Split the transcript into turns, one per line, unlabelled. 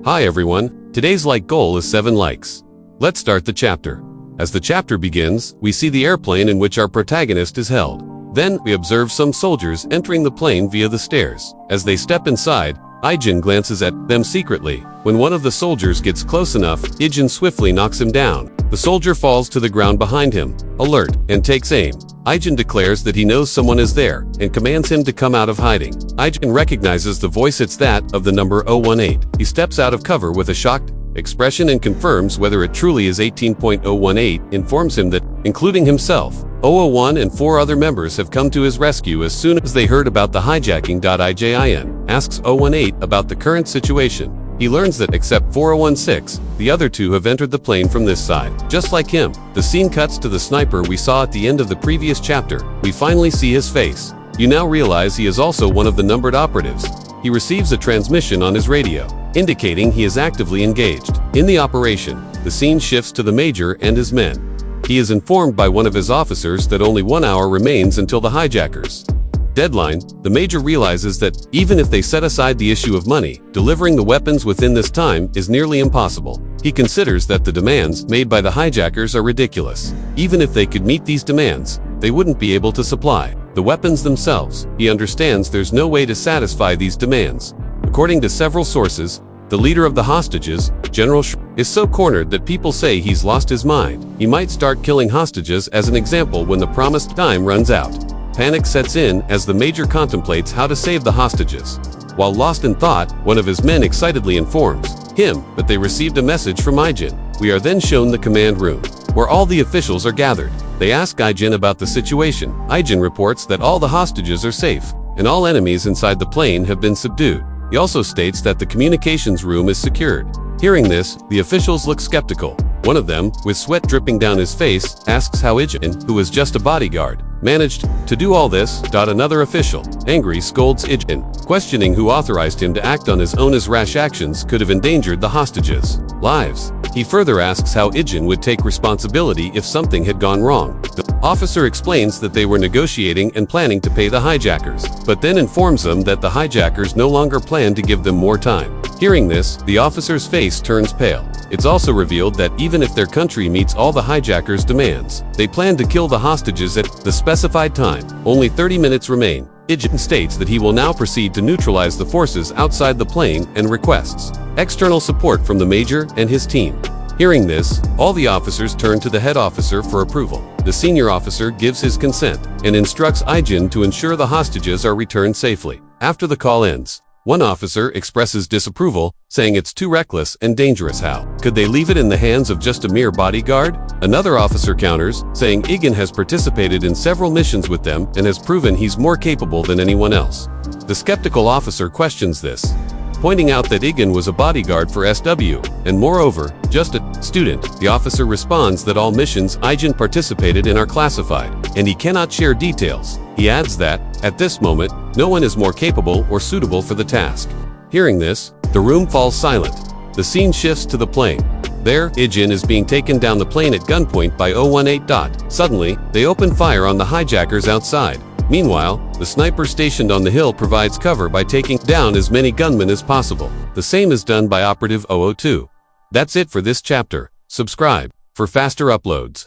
Hi everyone, today's like goal is 7 likes. Let's start the chapter. As the chapter begins, we see the airplane in which our protagonist is held. Then, we observe some soldiers entering the plane via the stairs. As they step inside, Ijin glances at them secretly. When one of the soldiers gets close enough, Ijin swiftly knocks him down. The soldier falls to the ground behind him, alert, and takes aim. Ijin declares that he knows someone is there, and commands him to come out of hiding. Ijin recognizes the voice, it's that of the number 018. He steps out of cover with a shocked expression and confirms whether it truly is 18.018, informs him that, including himself, 001 and 4 other members have come to his rescue as soon as they heard about the hijacking. Ijin asks 018 about the current situation. He learns that except 4016, the other 2 have entered the plane from this side. Just like him, the scene cuts to the sniper we saw at the end of the previous chapter. We finally see his face. You now realize he is also one of the numbered operatives. He receives a transmission on his radio, indicating he is actively engaged in the operation. The scene shifts to the major and his men. He is informed by one of his officers that only 1 hour remains until the hijackers' deadline. The major realizes that, even if they set aside the issue of money, delivering the weapons within this time is nearly impossible. He considers that the demands made by the hijackers are ridiculous. Even if they could meet these demands, they wouldn't be able to supply the weapons themselves. He understands there's no way to satisfy these demands. According to several sources, the leader of the hostages, General is so cornered that people say he's lost his mind. He might start killing hostages as an example when the promised time runs out. Panic sets in as the major contemplates how to save the hostages. While lost in thought, one of his men excitedly informs him that they received a message from Ijin. We are then shown the command room, where all the officials are gathered. They ask Ijin about the situation. Ijin reports that all the hostages are safe, and all enemies inside the plane have been subdued. He also states that the communications room is secured. Hearing this, the officials look skeptical. One of them, with sweat dripping down his face, asks how Ijin, who was just a bodyguard, managed to do all this. Another official, angry, scolds Ijin, questioning who authorized him to act on his own, as rash actions could have endangered the hostages' lives. He further asks how Ijin would take responsibility if something had gone wrong. The officer explains that they were negotiating and planning to pay the hijackers, but then informs them that the hijackers no longer plan to give them more time. Hearing this, the officer's face turns pale. It's also revealed that even if their country meets all the hijackers' demands, they plan to kill the hostages at the specified time. Only 30 minutes remain. Ijin states that he will now proceed to neutralize the forces outside the plane and requests external support from the major and his team. Hearing this, all the officers turn to the head officer for approval. The senior officer gives his consent and instructs Ijin to ensure the hostages are returned safely. After the call ends, one officer expresses disapproval, saying it's too reckless and dangerous. How could they leave it in the hands of just a mere bodyguard? Another officer counters, saying Ijin has participated in several missions with them and has proven he's more capable than anyone else. The skeptical officer questions this, pointing out that Ijin was a bodyguard for SW, and moreover, just a student. The officer responds that all missions Ijin participated in are classified, and he cannot share details. He adds that, at this moment, no one is more capable or suitable for the task. Hearing this, the room falls silent. The scene shifts to the plane. There, Ijin is being taken down the plane at gunpoint by 018. Suddenly, they open fire on the hijackers outside. Meanwhile, the sniper stationed on the hill provides cover by taking down as many gunmen as possible. The same is done by Operative 002. That's it for this chapter. Subscribe for faster uploads.